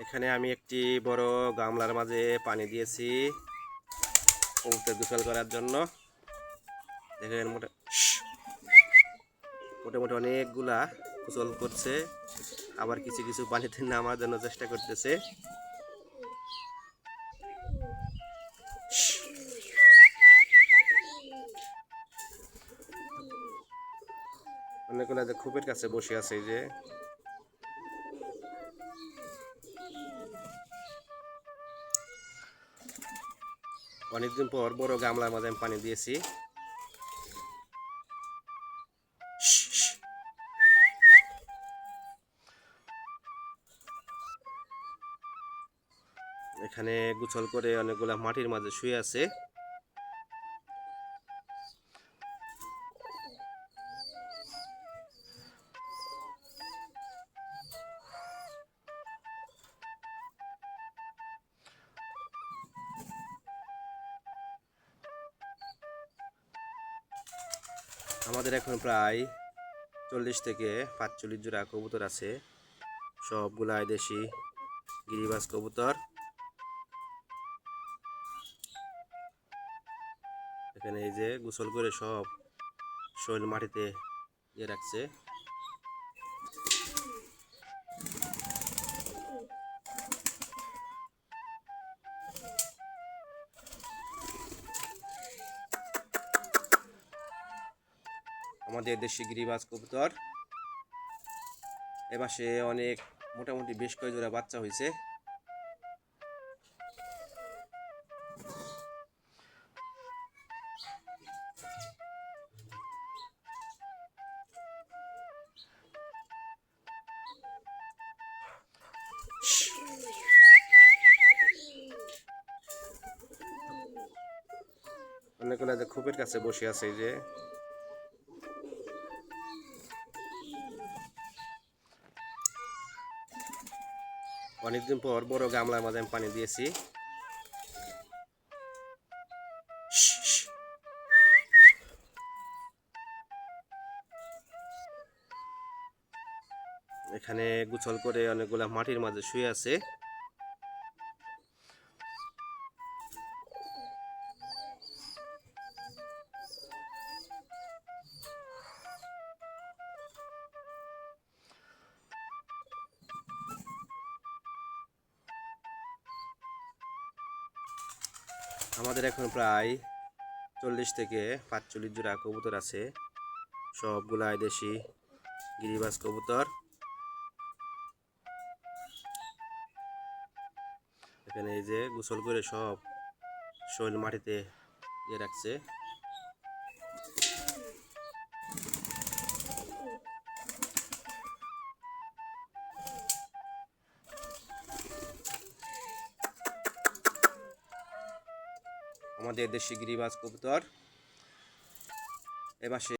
এখানে আমি একটি বড় গামলার মাঝে পানি দিয়েছি কবুতর গোসল করার জন্য। দেখেন মোটামুটি অনেকগুলা গোসল করছে, আবার কিছু কিছু পানিতে নামার জন্য চেষ্টা করতেছে। অনেকগুলা যে খোপের কাছে বসে আছে, এই যে অনেকদিন পর বড় গামলার মাঝে আমি পানি দিয়েছি। এখানে গোসল করে অনেকগুলা মাটির মাঝে শুয়ে আছে। আমাদের এখন প্রায় 40 থেকে 45 জোড়া কবুতর আছে, সবগুলাই দেশি গিরিবাজ কবুতর। এখানে এই যে গোসল করে সব শরীর মাটিতে রাখছে। আমাদের দেশি গিরিবাজ কবুতর এ মাসে অনেক মোটামুটি বেশ কয়েক জোড়া বাচ্চা হয়েছে। অনেকগুলো যে খোপের কাছে বসে আছে, এই যে অনেকদিন পর বড় গামলার মাঝে আমি পানি দিয়েছি। এখানে গোসল করে অনেকগুলা মাটির মাঝে শুয়ে আছে। আমাদের এখন প্রায় 40 থেকে 45 জোড়া কবুতর আছে, সবগুলাই দেশি গিরিবাজ কবুতর। এখানে এই যে গোসল করে সব শরীর মাটিতে রাখছে। আমাদের দেশি গিরিবাজ কবুতর এ মাসে